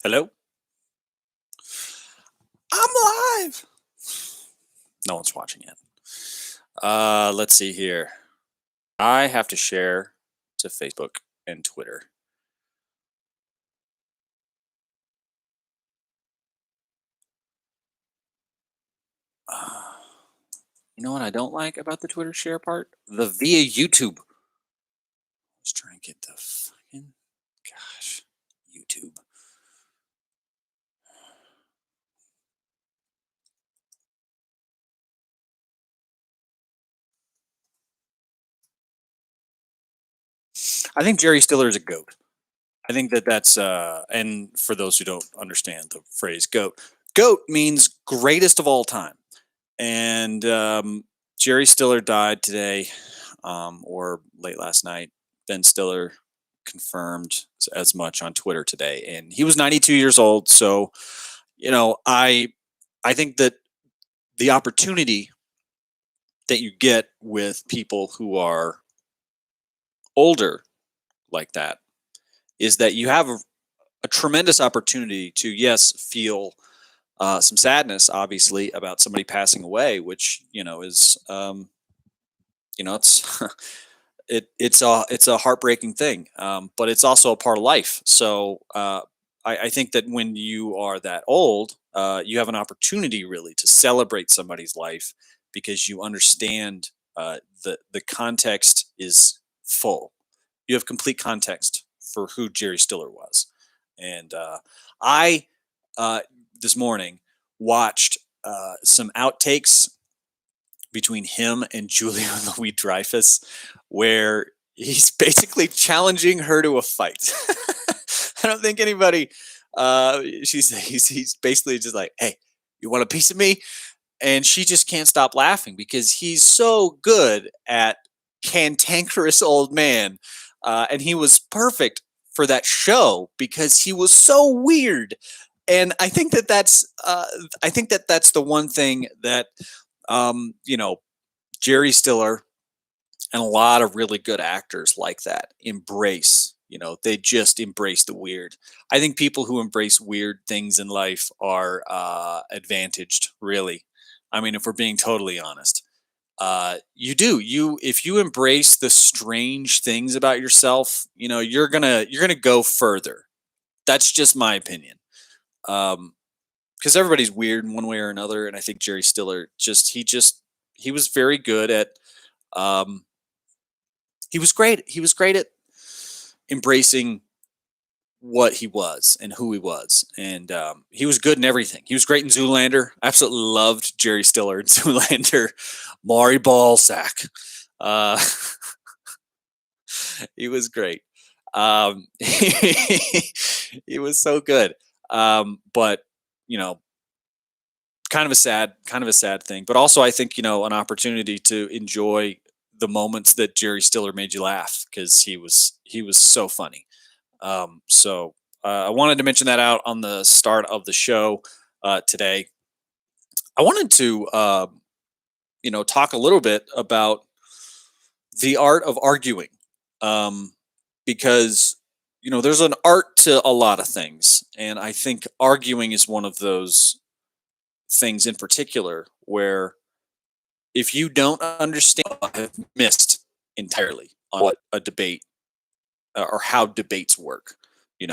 Hello? I'm live. No one's watching yet. Let's see here. I have to share to Facebook and Twitter. Uh, you know what I don't like about the Twitter share part? The via YouTube. Let's try and get the fucking gosh, YouTube. I think Jerry Stiller is a goat. I think that's and for those who don't understand the phrase goat means greatest of all time. And Jerry Stiller died today, or late last night. Ben Stiller confirmed as much on Twitter today, and he was 92 years old. So, I think that the opportunity that you get with people who are older like that is that you have a tremendous opportunity to, yes, feel some sadness, obviously, about somebody passing away, which is it's it's a heartbreaking thing, but it's also a part of life. So I think that when you are that old, you have an opportunity really to celebrate somebody's life because you understand the context is full. You have complete context for who Jerry Stiller was, and I this morning watched some outtakes between him and Julia Louis Dreyfus, where he's basically challenging her to a fight. I don't think anybody. He's basically just like, "Hey, you want a piece of me?" And she just can't stop laughing because he's so good at cantankerous old man, and he was perfect for that show because he was so weird. And I think that that's the one thing that you know Jerry Stiller and a lot of really good actors like that embrace. They just embrace the weird. I think people who embrace weird things in life are advantaged, really. I mean, if we're being totally honest, you do. If you embrace the strange things about yourself, you're gonna go further. That's just my opinion. Because everybody's weird in one way or another, and I think Jerry Stiller he was very good at um, he was great. He was great at embracing what he was and who he was, and he was good in everything. He was great in Zoolander. I absolutely loved Jerry Stiller in Zoolander. Maury Ballsack, uh, he was great. He was so good. But you know, kind of a sad thing. But also, I think an opportunity to enjoy the moments that Jerry Stiller made you laugh because he was so funny. So I wanted to mention that out on the start of the show today. I wanted to talk a little bit about the art of arguing, um, because there's an art to a lot of things, and I think arguing is one of those things in particular where if you don't understand, I've missed entirely on what a debate or how debates work,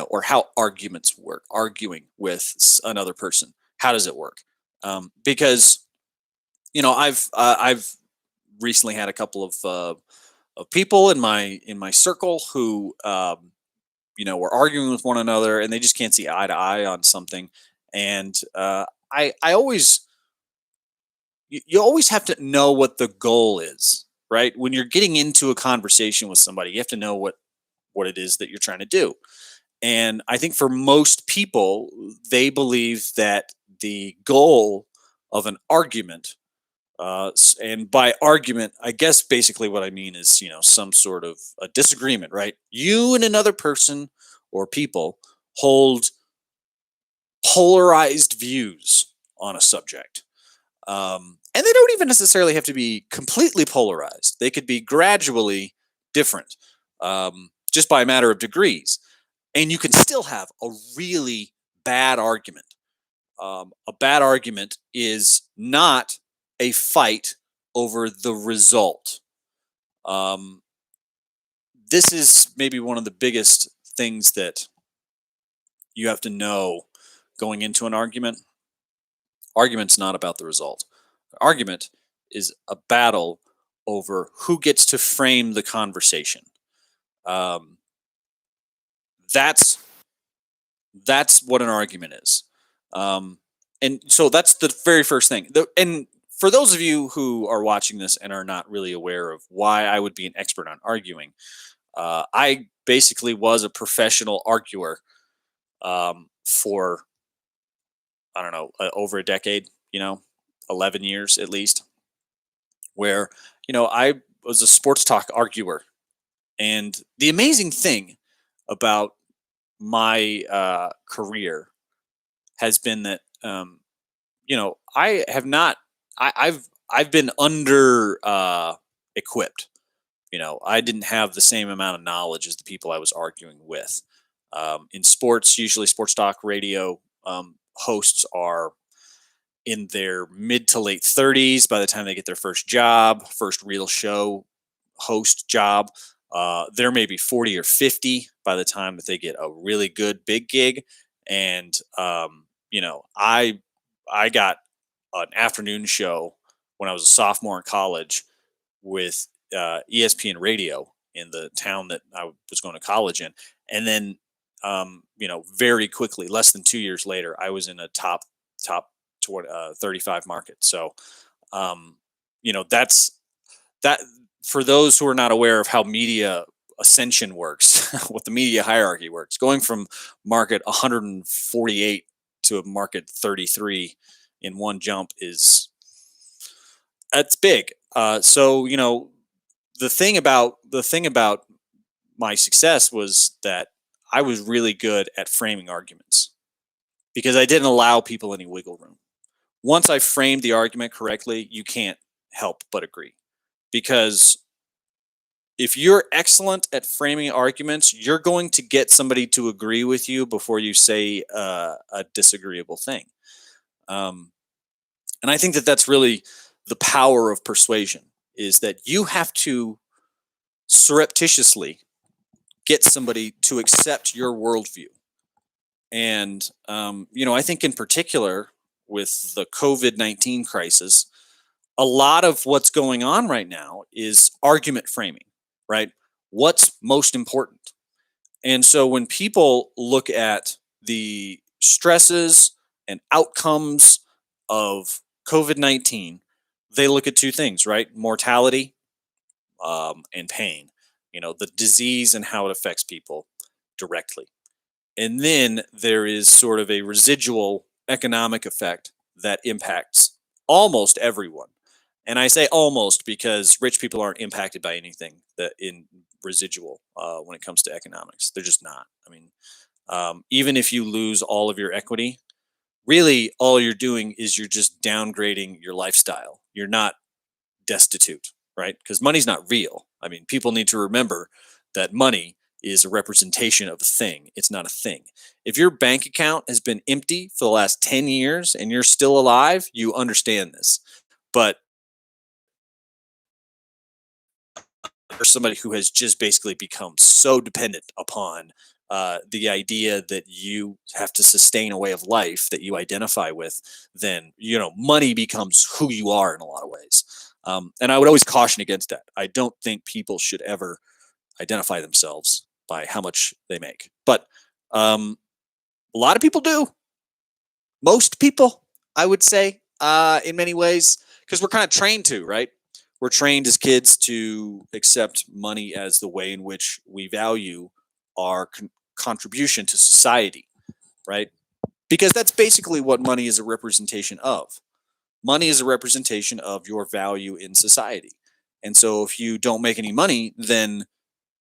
or how arguments work, arguing with another person. How does it work? Because I've recently had a couple of people in my circle who were arguing with one another, and they just can't see eye to eye on something. And I always you always have to know what the goal is, right? When you're getting into a conversation with somebody, you have to know what it is that you're trying to do. And I think for most people, they believe that the goal of an argument, and by argument, I guess basically what I mean is, some sort of a disagreement, right? You and another person or people hold polarized views on a subject. And they don't even necessarily have to be completely polarized. They could be gradually different, just by a matter of degrees. And you can still have a really bad argument. A bad argument is not a fight over the result. Um, this is maybe one of the biggest things that you have to know going into an argument. Argument's not about the result. Argument is a battle over who gets to frame the conversation. Um, that's that's what an argument is. Um, and so that's the very first thing. And for those of you who are watching this and are not really aware of why I would be an expert on arguing, I basically was a professional arguer for, I don't know, over a decade, 11 years at least, where, I was a sports talk arguer. And the amazing thing about my career has been that, I have not, I've been under equipped. I didn't have the same amount of knowledge as the people I was arguing with. In sports, usually sports talk radio hosts are in their mid to late 30s by the time they get their first job, first real show host job. They're maybe 40 or 50 by the time that they get a really good big gig. And, I got an afternoon show when I was a sophomore in college with ESPN radio in the town that I was going to college in. And then, very quickly, less than 2 years later, I was in a top 35 market. So, that's that. For those who are not aware of how media ascension works, what the media hierarchy works, going from market 148 to a market 33 in one jump that's big. So the thing about my success was that I was really good at framing arguments because I didn't allow people any wiggle room. Once I framed the argument correctly, you can't help but agree. Because if you're excellent at framing arguments, you're going to get somebody to agree with you before you say a disagreeable thing. Um, and I think that that's really the power of persuasion is that you have to surreptitiously get somebody to accept your worldview. And, I think in particular with the COVID-19 crisis, a lot of what's going on right now is argument framing, right? What's most important? And so when people look at the stresses and outcomes of COVID-19, they look at two things, right? Mortality and pain, the disease and how it affects people directly. And then there is sort of a residual economic effect that impacts almost everyone. And I say almost because rich people aren't impacted by anything that in residual when it comes to economics. They're just not. I mean, even if you lose all of your equity, really all you're doing is you're just downgrading your lifestyle. You're not destitute, right? Because money's not real. I mean, people need to remember that money is a representation of a thing. It's not a thing. If your bank account has been empty for the last 10 years and you're still alive, you understand this. But for somebody who has just basically become so dependent upon the idea that you have to sustain a way of life that you identify with, then money becomes who you are in a lot of ways. And I would always caution against that. I don't think people should ever identify themselves by how much they make, but a lot of people do. Most people, I would say, in many ways, because we're kind of trained to, right? We're trained as kids to accept money as the way in which we value our contribution to society, right? Because that's basically what money is a representation of. Money is a representation of your value in society. And so if you don't make any money, then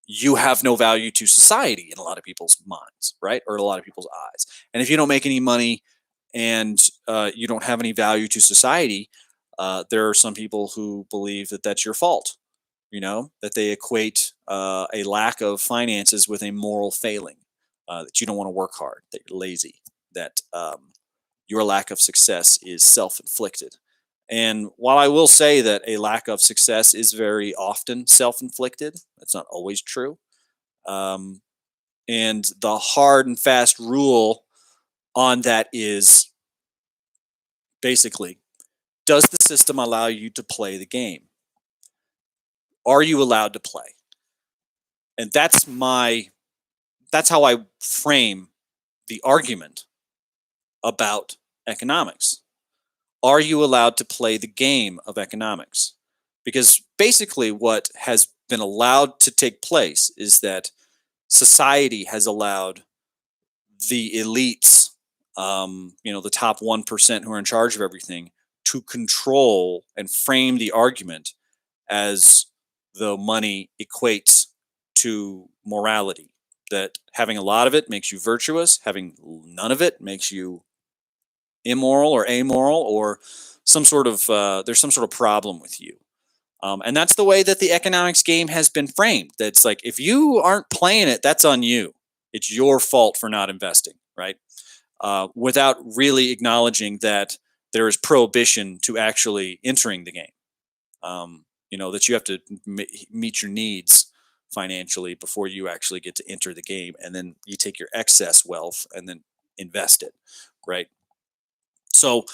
you have no value to society in a lot of people's minds, right? Or a lot of people's eyes. And if you don't make any money and you don't have any value to society, there are some people who believe that that's your fault, that they equate a lack of finances with a moral failing, that you don't want to work hard, that you're lazy. that your lack of success is self-inflicted. And while I will say that a lack of success is very often self-inflicted, that's not always true. Um, and the hard and fast rule on that is basically, does the system allow you to play the game? Are you allowed to play? And that's how I frame the argument about economics. Are you allowed to play the game of economics? Because basically, what has been allowed to take place is that society has allowed the elites, the top 1% who are in charge of everything, to control and frame the argument as though money equates to morality. That having a lot of it makes you virtuous, having none of it makes you immoral or amoral, or there's some sort of problem with you. And that's the way that the economics game has been framed. That's like, if you aren't playing it, that's on you. It's your fault for not investing, right? Without really acknowledging that there is prohibition to actually entering the game. That you have to meet your needs financially before you actually get to enter the game, and then you take your excess wealth and then invest it, right? So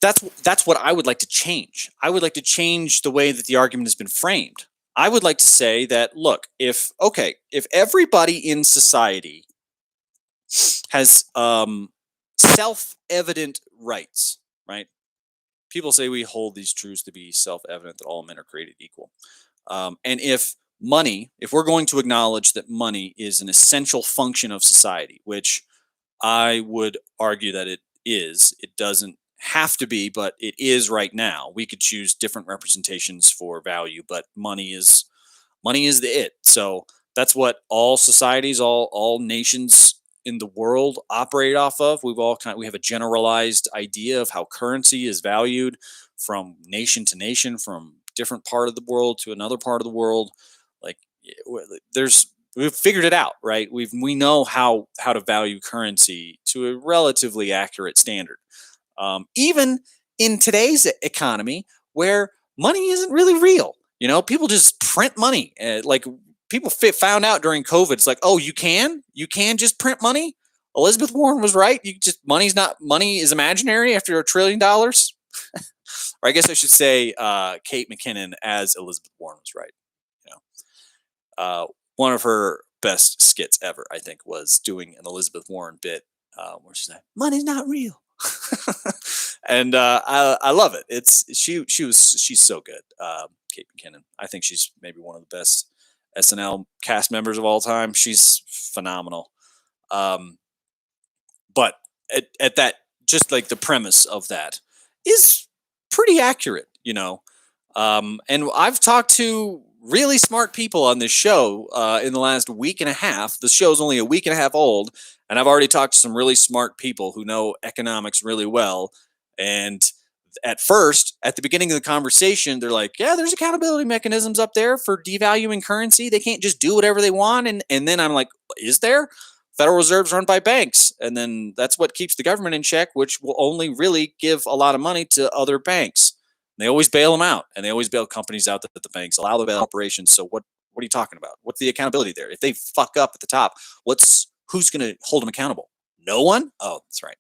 that's what I would like to change. I would like to change the way that the argument has been framed. I would like to say that, look, if everybody in society has self-evident rights, right? People say we hold these truths to be self-evident, that all men are created equal. And if we're going to acknowledge that money is an essential function of society, which I would argue that it is, it doesn't have to be, but it is right now. We could choose different representations for value, but money is the it. So that's what all societies, all nations in the world operate off of. We have a generalized idea of how currency is valued from nation to nation, from different part of the world to another part of the world. Like, we've figured it out, right? We know how to value currency to a relatively accurate standard. Even in today's economy, where money isn't really real, people just print money. Like, people found out during COVID, it's like, oh, you can just print money. Elizabeth Warren was right. Money is imaginary after $1 trillion. Or I guess I should say, Kate McKinnon as Elizabeth Warren was right. One of her best skits ever, I think, was doing an Elizabeth Warren bit where she's like, "Money's not real," and I love it. She's so good, Kate McKinnon. I think she's maybe one of the best SNL cast members of all time. She's phenomenal. But at that, just like the premise of that is pretty accurate, and I've talked to really smart people on this show in the last week and a half. The show's only a week and a half old, and I've already talked to some really smart people who know economics really well. And at the beginning of the conversation, they're like, yeah, there's accountability mechanisms up there for devaluing currency. They can't just do whatever they want. And then I'm like, is there? Federal Reserve's run by banks, and then that's what keeps the government in check, which will only really give a lot of money to other banks. They always bail them out, and they always bail companies out that the banks allow the bail operations. So what are you talking about? What's the accountability there? If they fuck up at the top, who's going to hold them accountable? No one? Oh, that's right.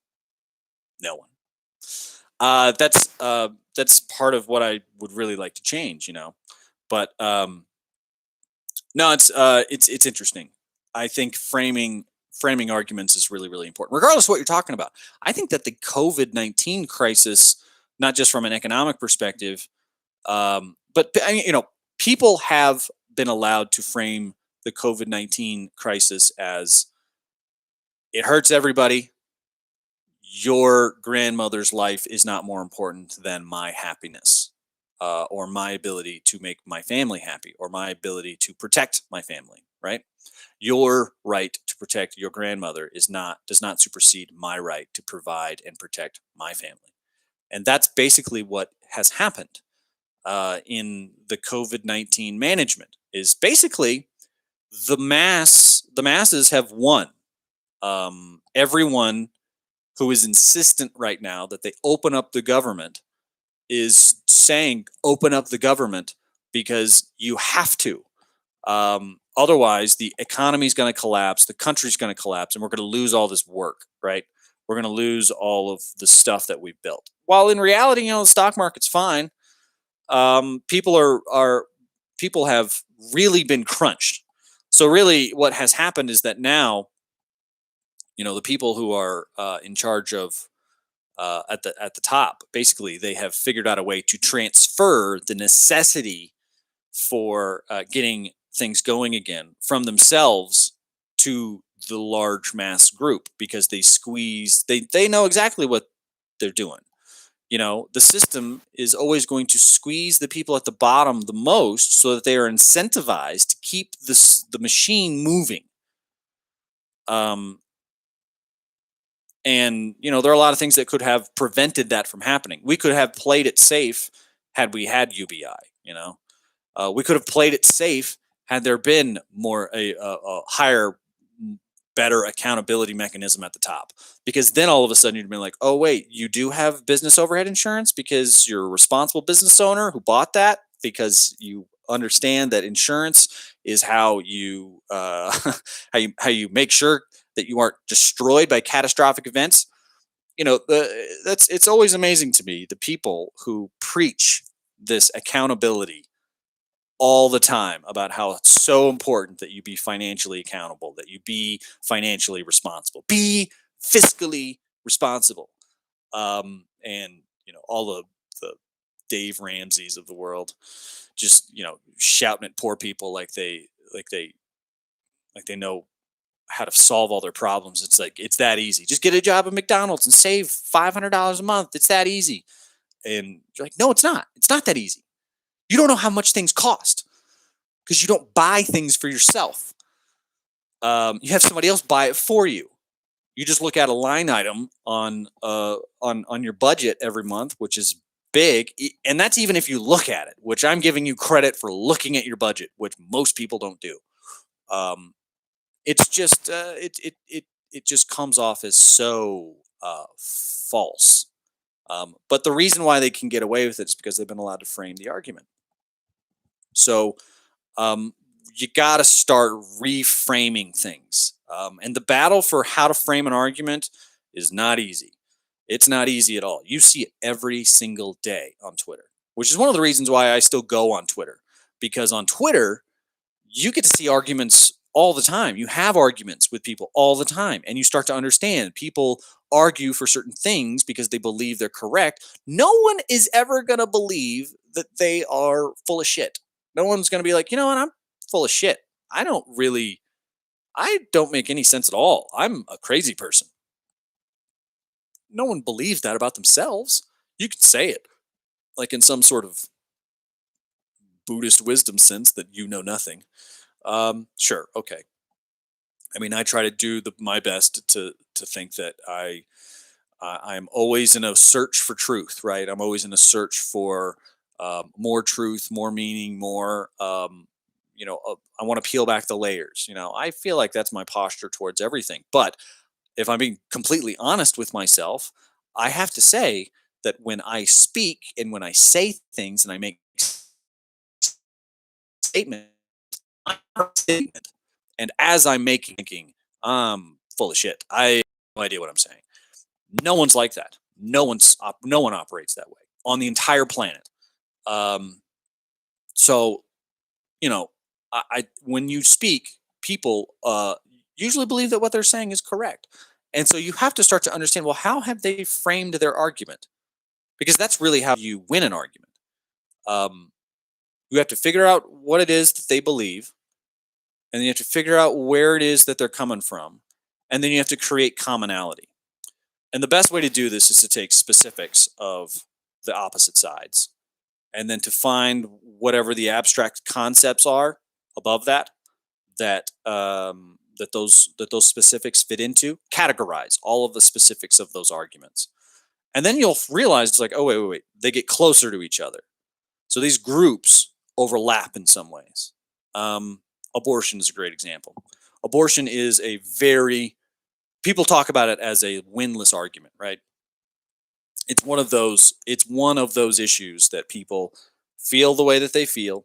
No one. That's part of what I would really like to change, But no, it's interesting. I think framing arguments is really, really important, regardless of what you're talking about. I think that the COVID-19 crisis, not just from an economic perspective, but people have been allowed to frame the COVID-19 crisis as, it hurts everybody. Your grandmother's life is not more important than my happiness, or my ability to make my family happy, or my ability to protect my family, right? Your right to protect your grandmother does not supersede my right to provide and protect my family. And that's basically what has happened in the COVID-19 management. Is basically the masses have won. Everyone who is insistent right now that they open up the government is saying open up the government because you have to. Otherwise, the economy is going to collapse, the country's going to collapse, and we're going to lose all this work, right? We're going to lose all of the stuff that we've built. While in reality, the stock market's fine. People have really been crunched. So really, what has happened is that now, the people who are in charge of at the top, basically, they have figured out a way to transfer the necessity for getting things going again from themselves to the large mass group, because they know exactly what they're doing. The system is always going to squeeze the people at the bottom the most so that they are incentivized to keep the machine moving. And there are a lot of things that could have prevented that from happening. We could have played it safe had we had UBI. We could have played it safe had there been a higher, better accountability mechanism at the top. Because then all of a sudden you'd be like, oh wait, you do have business overhead insurance because you're a responsible business owner who bought that, because you understand that insurance is how you how you make sure that you aren't destroyed by catastrophic events. It's always amazing to me, the people who preach this accountability all the time about how it's so important that you be financially accountable, that you be financially responsible, be fiscally responsible. And all the Dave Ramseys of the world just shouting at poor people like they know how to solve all their problems. It's like, it's that easy. Just get a job at McDonald's and save $500 a month. It's that easy. And you're like, no, it's not. It's not that easy. You don't know how much things cost because you don't buy things for yourself. You have somebody else buy it for you. You just look at a line item on your budget every month, which is big, and that's even if you look at it. Which I'm giving you credit for looking at your budget, which most people don't do. It's just it just comes off as so false. But the reason why they can get away with it is because they've been allowed to frame the argument. So you got to start reframing things. And the battle for how to frame an argument is not easy. It's not easy at all. You see it every single day on Twitter, which is one of the reasons why I still go on Twitter. Because on Twitter, you get to see arguments all the time. You have arguments with people all the time, and you start to understand people argue for certain things because they believe they're correct. No one is ever going to believe that they are full of shit. No one's going to be like, you know what, I'm full of shit. I don't make any sense at all. I'm a crazy person. No one believes that about themselves. You could say it like in some sort of Buddhist wisdom sense that you know nothing. Sure, okay. I mean, I try to do my best to think that I'm always in a search for truth, right? I'm always in a search for more truth, more meaning, more. I want to peel back the layers. I feel like that's my posture towards everything. But if I'm being completely honest with myself, I have to say that when I speak and when I say things and I make statements, I'm not a statement. And as I'm thinking, I'm full of shit. I have no idea what I'm saying. No one's like that. No one operates that way on the entire planet. So, when you speak, people usually believe that what they're saying is correct. And so you have to start to understand, well, how have they framed their argument? Because that's really how you win an argument. You have to figure out what it is that they believe, and then you have to figure out where it is that they're coming from, and then you have to create commonality. And the best way to do this is to take specifics of the opposite sides, and then to find whatever the abstract concepts are above that those specifics fit into. Categorize all of the specifics of those arguments, and then you'll realize it's like, oh wait, they get closer to each other. So these groups overlap in some ways. Abortion is a great example. Abortion is a very people talk about it as a winless argument, right? It's one of those issues that people feel the way that they feel.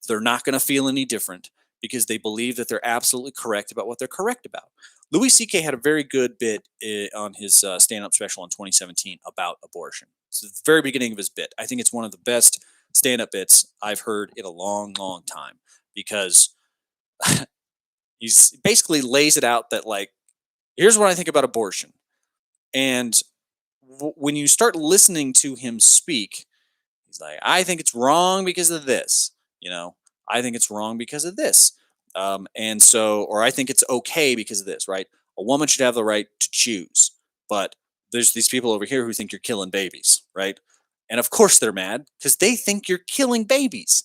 They're not going to feel any different because they believe that they're absolutely correct about what they're correct about. Louis C.K. had a very good bit on his stand-up special in 2017 about abortion. It's the very beginning of his bit. I think it's one of the best stand-up bits I've heard in a long, long time because he's basically lays it out that, like, here's what I think about abortion. And when you start listening to him speak, he's like, I think it's wrong because of this. You know, I think it's wrong because of this. Or I think it's okay because of this, right? A woman should have the right to choose. But there's these people over here who think you're killing babies, right? And of course they're mad because they think you're killing babies.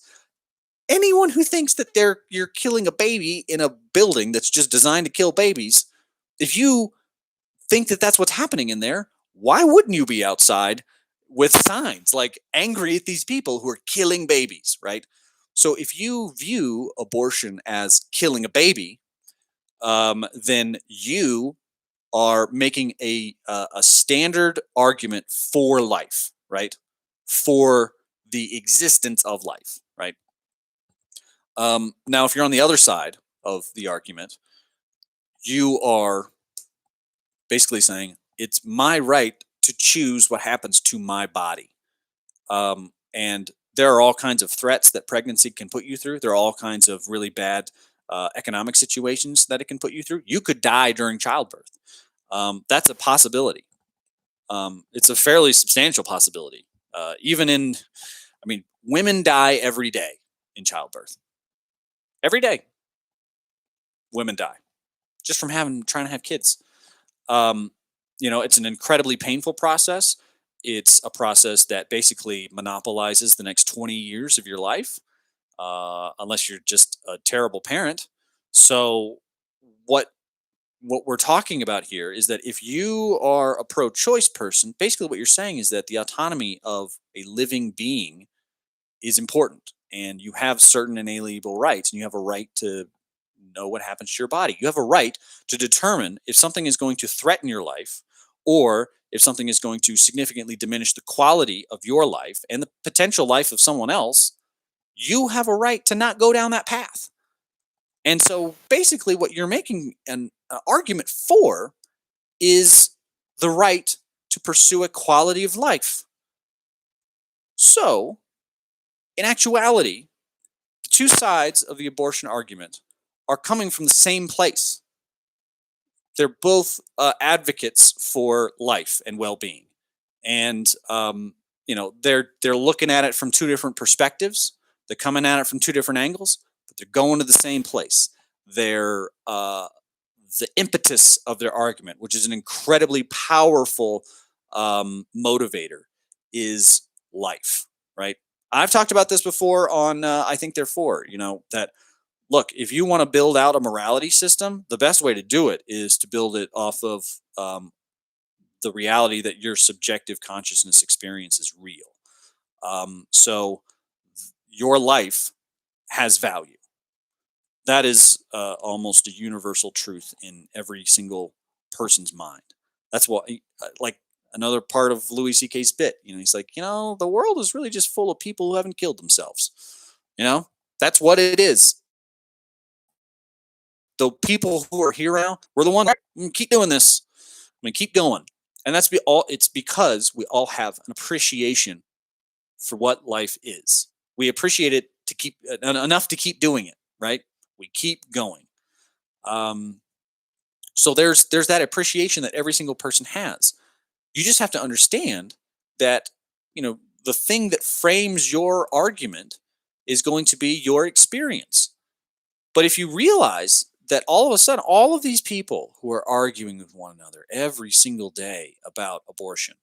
Anyone who thinks that you're killing a baby in a building that's just designed to kill babies, if you think that that's what's happening in there, why wouldn't you be outside with signs like angry at these people who are killing babies, right? So if you view abortion as killing a baby, then you are making a standard argument for life, right? For the existence of life, right? Now, if you're on the other side of the argument, you are basically saying it's my right to choose what happens to my body. And there are all kinds of threats that pregnancy can put you through. There are all kinds of really bad economic situations that it can put you through. You could die during childbirth. That's a possibility. It's a fairly substantial possibility. Women die every day in childbirth. Every day, women die just from trying to have kids. It's an incredibly painful process. It's a process that basically monopolizes the next 20 years of your life, unless you're just a terrible parent. So, what we're talking about here is that if you are a pro-choice person, basically what you're saying is that the autonomy of a living being is important, and you have certain inalienable rights, and you have a right to know what happens to your body. You have a right to determine if something is going to threaten your life or if something is going to significantly diminish the quality of your life and the potential life of someone else. You have a right to not go down that path. And so basically what you're making an argument for is the right to pursue a quality of life. So, in actuality, the two sides of the abortion argument are coming from the same place. They're both advocates for life and well-being, and they're looking at it from two different perspectives. They're coming at it from two different angles, but they're going to the same place. They're the impetus of their argument, which is an incredibly powerful motivator, is life. Right? I've talked about this before on I Think Therefore. That, look, if you want to build out a morality system, the best way to do it is to build it off of the reality that your subjective consciousness experience is real. So your life has value. That is almost a universal truth in every single person's mind. That's what, like another part of Louis C.K.'s bit. He's like, the world is really just full of people who haven't killed themselves. That's what it is. The people who are here now, we're the ones keep doing this. Keep going. And it's because we all have an appreciation for what life is. We appreciate it to keep enough to keep doing it, right? We keep going. So there's that appreciation that every single person has. You just have to understand that, the thing that frames your argument is going to be your experience. But if you realize that all of a sudden, all of these people who are arguing with one another every single day about abortion,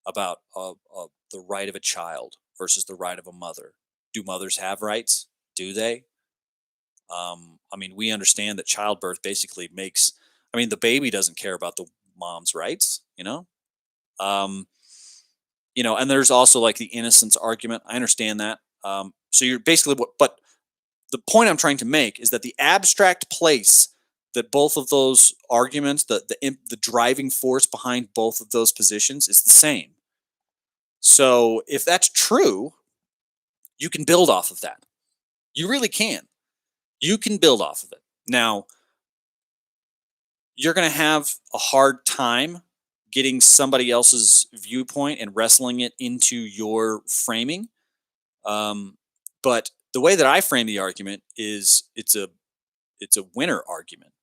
about the right of a child versus the right of a mother. Do mothers have rights? Do they? We understand that childbirth basically makes, the baby doesn't care about the mom's rights, and there's also like the innocence argument. I understand that. So you're basically but the point I'm trying to make is that the abstract place that both of those arguments, the driving force behind both of those positions is the same. So if that's true, you can build off of that. You really can. You can build off of it. Now, you're going to have a hard time getting somebody else's viewpoint and wrestling it into your framing. But the way that I frame the argument is it's a winner argument,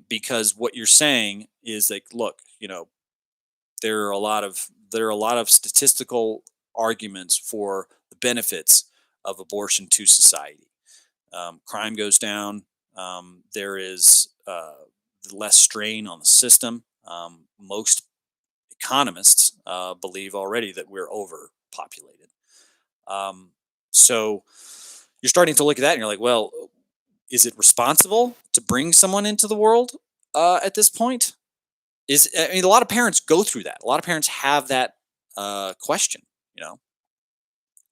because what you're saying is like, look, there are a lot of statistical arguments for the benefits of abortion to society. Crime goes down. There is less strain on the system. Most economists believe already that we're overpopulated. So you're starting to look at that and you're like, well, is it responsible to bring someone into the world at this point? I mean, a lot of parents go through that. A lot of parents have that question, you know,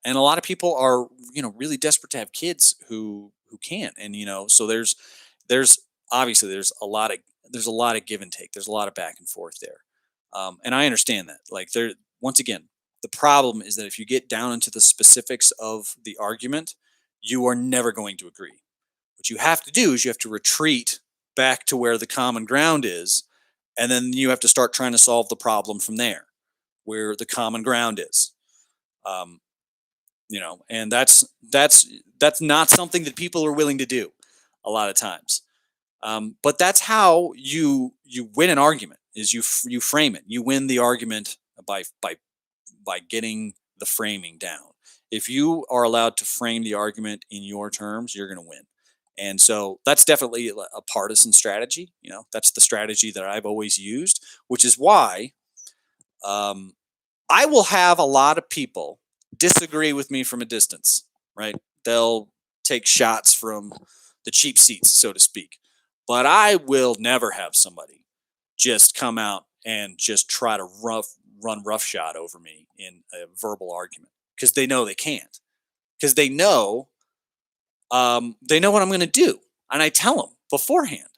and a lot of people are, really desperate to have kids who can't, and so there's obviously there's a lot of give and take. There's a lot of back and forth there, and I understand that. Like there, once again, the problem is that if you get down into the specifics of the argument, you are never going to agree. What you have to do is you have to retreat back to where the common ground is, and then you have to start trying to solve the problem from there, where the common ground is. Um, and that's not something that people are willing to do a lot of times. But that's how you win an argument. Is you frame it. You win the argument by getting the framing down. If you are allowed to frame the argument in your terms, you're going to win. And so that's definitely a partisan strategy. That's the strategy that I've always used, which is why um, I will have a lot of people disagree with me from a distance, right? They'll take shots from the cheap seats, so to speak. But I will never have somebody just come out and just try to run roughshod over me in a verbal argument, because they know they can't. Because they know what I'm going to do, and I tell them beforehand.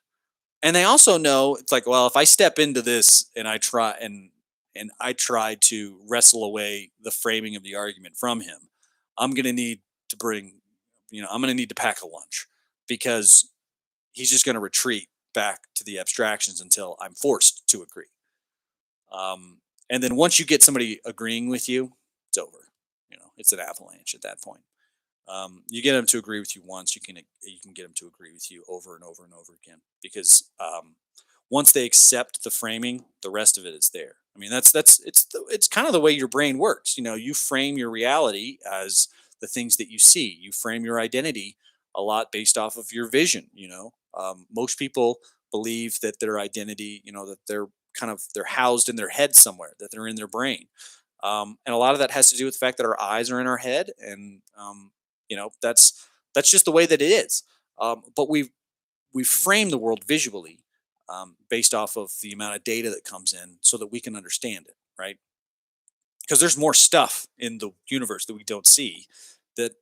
And they also know it's like, well, if I step into this and I try to wrestle away the framing of the argument from him, I'm going to need to I'm going to need to pack a lunch, because he's just going to retreat back to the abstractions until I'm forced to agree. And then once you get somebody agreeing with you, it's over. It's an avalanche at that point. You get them to agree with you once, you can get them to agree with you over and over and over again, because once they accept the framing, the rest of it is there. I mean, it's kind of the way your brain works. You frame your reality as the things that you see. You frame your identity a lot based off of your vision. Most people believe that their identity, that they're housed in their head somewhere, that they're in their brain. And a lot of that has to do with the fact that our eyes are in our head, and that's just the way that it is. But we frame the world visually, based off of the amount of data that comes in, so that we can understand it, right? Because there's more stuff in the universe that we don't see, that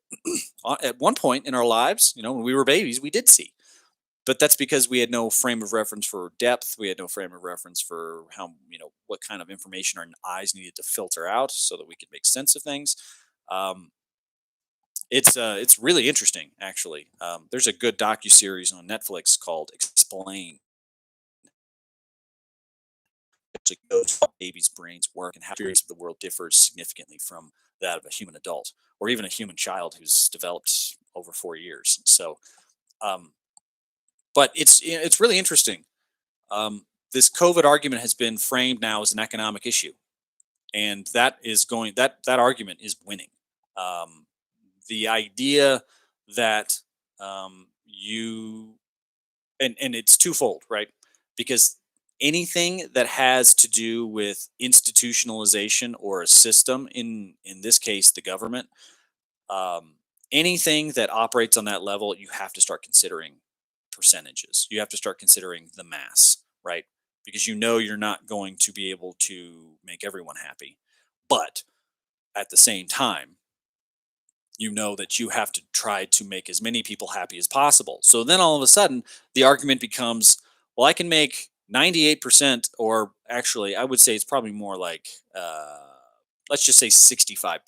at one point in our lives, when we were babies, we did see. But that's because we had no frame of reference for depth. We had no frame of reference for what kind of information our eyes needed to filter out so that we could make sense of things. Um, it's really interesting, actually. There's a good docu-series on Netflix called Explain, which goes how babies' brains work and how experience of the world differs significantly from that of a human adult, or even a human child who's developed over 4 years. So, um, but it's really interesting. This COVID argument has been framed now as an economic issue, and that argument is winning. Um, the idea that you and it's twofold, right? Because anything that has to do with institutionalization or a system, in this case the government, um, anything that operates on that level, you have to start considering percentages. You have to start considering the mass, right? Because you're not going to be able to make everyone happy, but at the same time, you know that you have to try to make as many people happy as possible. So then all of a sudden, the argument becomes, well, I can make 98%, or actually, I would say it's probably more like, let's just say 65%.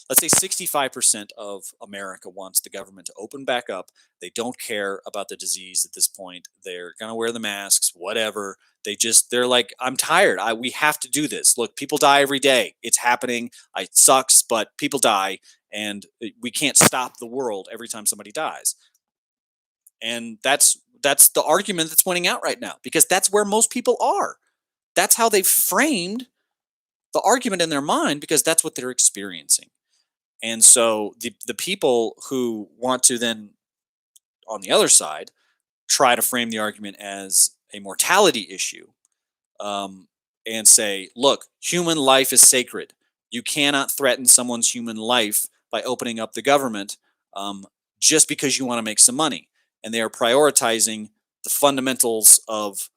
Let's say 65% of America wants the government to open back up. They don't care about the disease at this point. They're going to wear the masks, whatever. They're like, I'm tired. We have to do this. Look, people die every day. It's happening. It sucks, but people die, and we can't stop the world every time somebody dies. And that's the argument that's winning out right now, because that's where most people are. That's how they've framed the argument in their mind, because that's what they're experiencing. And so the people who want to then, on the other side, try to frame the argument as a mortality issue, and say, look, human life is sacred. You cannot threaten someone's human life by opening up the government, just because you want to make some money. And they are prioritizing the fundamentals of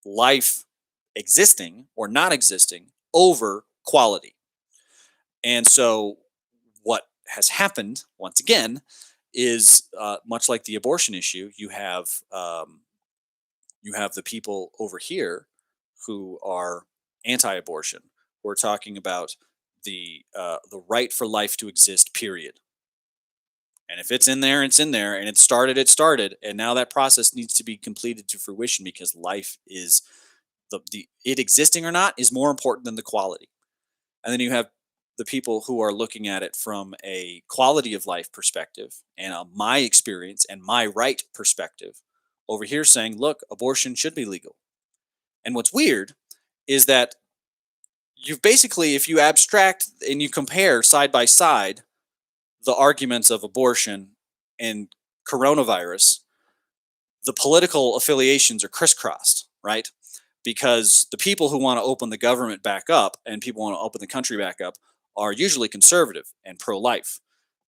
life existing or not existing over quality. And so what has happened, once again, is much like the abortion issue. You have the people over here who are anti-abortion, who are talking about the right for life to exist. Period. And if it's in there, it's in there, and it started, and now that process needs to be completed to fruition, because life is the it existing or not is more important than the quality. And then you have the people who are looking at it from a quality of life perspective and my experience and my right perspective over here, saying, look, abortion should be legal. And what's weird is that you've basically, if you abstract and you compare side by side the arguments of abortion and coronavirus, the political affiliations are crisscrossed, right? Because the people who want to open the government back up and people want to open the country back up are usually conservative and pro-life.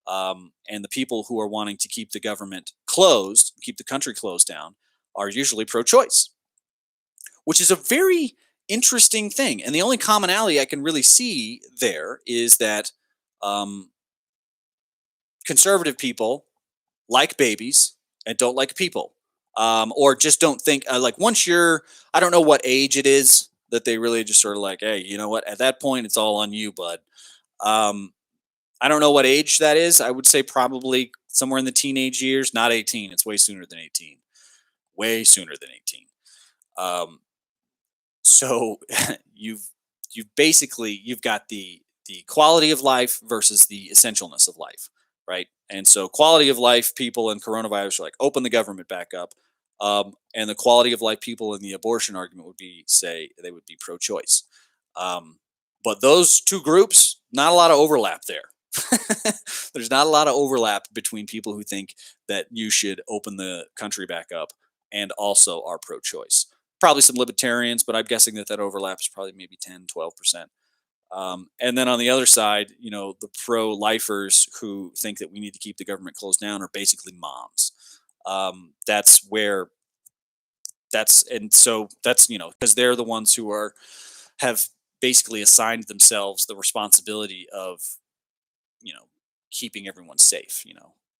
And the people who are wanting to keep the government closed, keep the country closed down, are usually pro-choice, which is a very interesting thing. And the only commonality I can really see there is that conservative people like babies and don't like people, or just don't think, like, once you're, I don't know what age it is that they really just sort of like, hey, you know what, at that point it's all on you, bud. I don't know what age that is. I would say probably somewhere in the teenage years, not 18. It's way sooner than 18. Way sooner than 18. So you've got the quality of life versus the essentialness of life, right? And so quality of life people in coronavirus are like, open the government back up. And the quality of life people in the abortion argument would be, say, they would be pro-choice. But those two groups, not a lot of overlap there. There's not a lot of overlap between people who think that you should open the country back up and also are pro-choice. Probably some libertarians, but I'm guessing that overlap is probably maybe 10, 12%. And then on the other side, the pro-lifers who think that we need to keep the government closed down are basically moms. Because they're the ones who have basically assigned themselves the responsibility of, keeping everyone safe.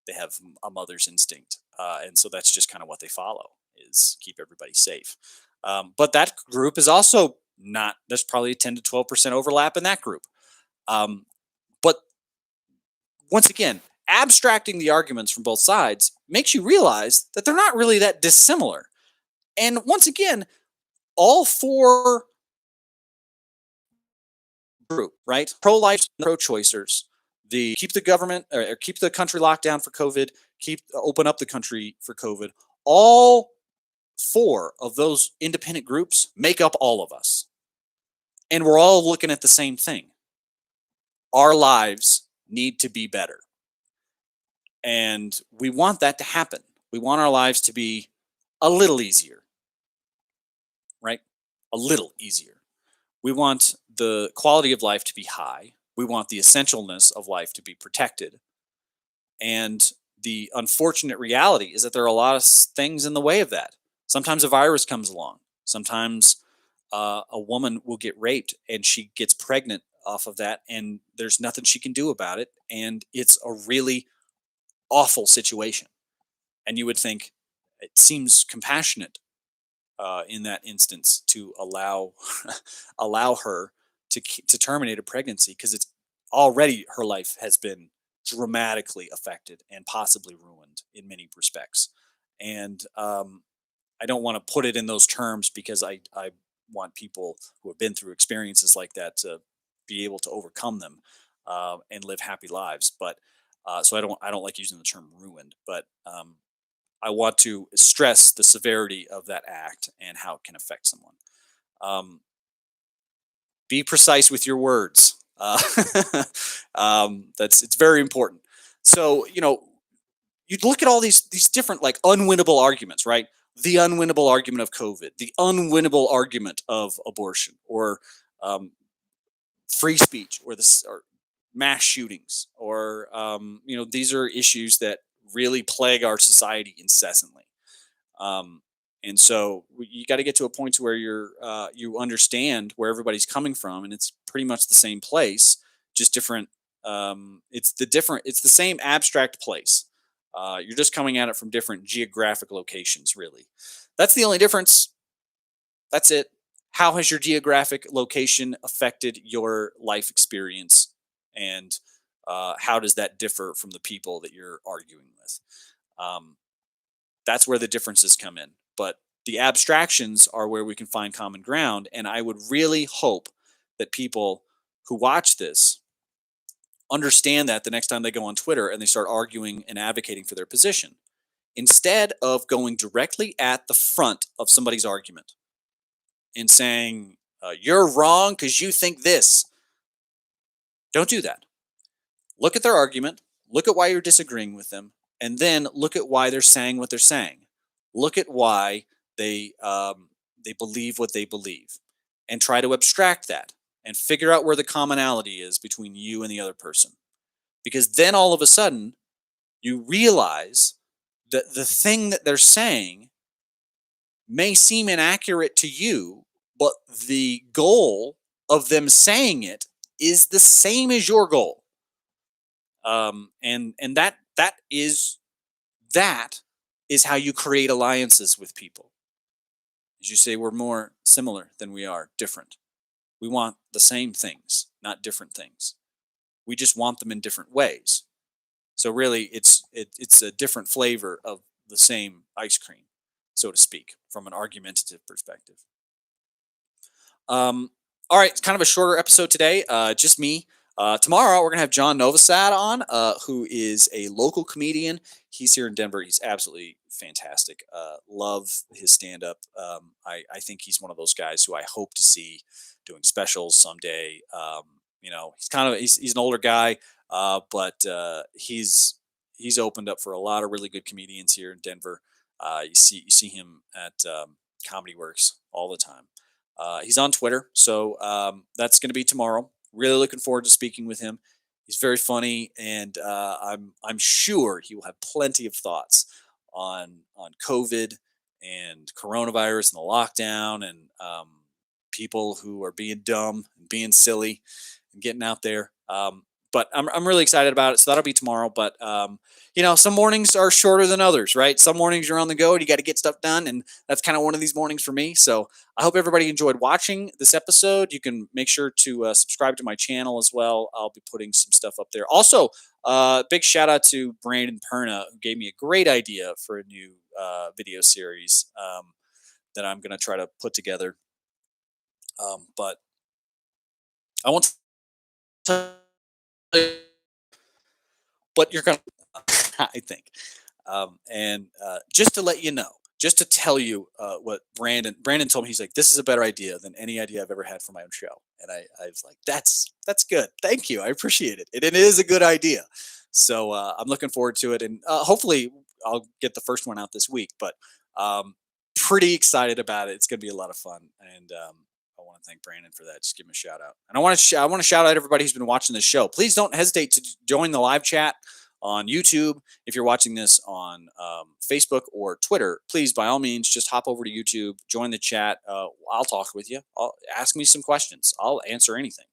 They have a mother's instinct. And so that's just kind of what they follow, is keep everybody safe. But that group is also not, there's probably 10 to 12% overlap in that group. But once again, abstracting the arguments from both sides makes you realize that they're not really that dissimilar. And once again, all four group, right? Pro-life, pro-choicers, the keep the government or keep the country locked down for COVID, open up the country for COVID. All four of those independent groups make up all of us. And we're all looking at the same thing. Our lives need to be better. And we want that to happen. We want our lives to be a little easier, right? A little easier. We want the quality of life to be high. We want the essentialness of life to be protected. And the unfortunate reality is that there are a lot of things in the way of that. Sometimes a virus comes along. Sometimes a woman will get raped and she gets pregnant off of that, and there's nothing she can do about it. And it's a really awful situation. And you would think it seems compassionate in that instance to allow allow her to terminate a pregnancy, because it's already her life has been dramatically affected and possibly ruined in many respects. And I don't want to put it in those terms, because I want people who have been through experiences like that to be able to overcome them and live happy lives. But so I don't like using the term ruined, but I want to stress the severity of that act and how it can affect someone. Um, be precise with your words. That's it's very important. So you look at all these different like unwinnable arguments, right? The unwinnable argument of COVID, the unwinnable argument of abortion, or um, free speech, or this or mass shootings, or these are issues that really plague our society incessantly. Um, and so you got to get to a point to where you understand where everybody's coming from, and it's pretty much the same place, just different. It's the same abstract place. You're just coming at it from different geographic locations. Really, that's the only difference. That's it. How has your geographic location affected your life experience, and how does that differ from the people that you're arguing with? Um, that's where the differences come in. But the abstractions are where we can find common ground. And I would really hope that people who watch this understand that the next time they go on Twitter and they start arguing and advocating for their position, instead of going directly at the front of somebody's argument and saying, you're wrong because you think this. Don't do that. Look at their argument, look at why you're disagreeing with them, and then look at why they're saying what they're saying. Look at why they believe what they believe, and try to abstract that and figure out where the commonality is between you and the other person. Because then all of a sudden, you realize that the thing that they're saying may seem inaccurate to you, but the goal of them saying it is the same as your goal. And that is how you create alliances with people. As you say, we're more similar than we are different. We want the same things, not different things. We just want them in different ways. So really, it's a different flavor of the same ice cream, so to speak, from an argumentative perspective. All right, it's kind of a shorter episode today, just me. Tomorrow, we're going to have John Novosad on, who is a local comedian. He's here in Denver. He's absolutely fantastic. Love his stand-up. I think he's one of those guys who I hope to see doing specials someday. He's an older guy, but he's opened up for a lot of really good comedians here in Denver. You see him at Comedy Works all the time. He's on Twitter, so that's going to be tomorrow. Really looking forward to speaking with him. He's very funny, and I'm sure he will have plenty of thoughts on COVID and coronavirus and the lockdown, and people who are being dumb and being silly and getting out there. But I'm really excited about it. So that'll be tomorrow. But some mornings are shorter than others, right? Some mornings you're on the go and you got to get stuff done, and that's kind of one of these mornings for me. So I hope everybody enjoyed watching this episode. You can make sure to subscribe to my channel as well. I'll be putting some stuff up there. Also, big shout out to Brandon Perna, who gave me a great idea for a new video series that I'm going to try to put together. But I won't tell you, but you're going to, I think. And just to let you know, just to tell you what Brandon told me, he's like, this is a better idea than any idea I've ever had for my own show. And I was like, that's good. Thank you. I appreciate it. And it is a good idea. So I'm looking forward to it. And hopefully I'll get the first one out this week, but pretty excited about it. It's going to be a lot of fun. And I want to thank Brandon for that. Just give him a shout out. And I want to shout out everybody who's been watching this show. Please don't hesitate to join the live chat on YouTube. If you're watching this on Facebook or Twitter, please, by all means, just hop over to YouTube, join the chat. I'll talk with you. Ask me some questions. I'll answer anything.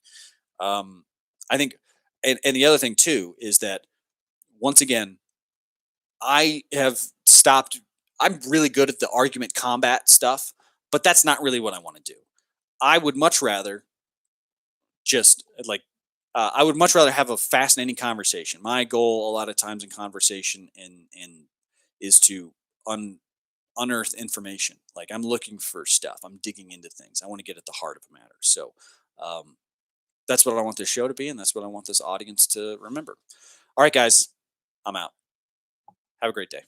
I think, and the other thing too is that once again, I have stopped. I'm really good at the argument combat stuff, but that's not really what I want to do. I would much rather just I would much rather have a fascinating conversation. My goal a lot of times in conversation and is to un, unearth information. Like I'm looking for stuff. I'm digging into things. I want to get at the heart of a matter. So um, that's what I want this show to be, and that's what I want this audience to remember. All right, guys, I'm out. Have a great day.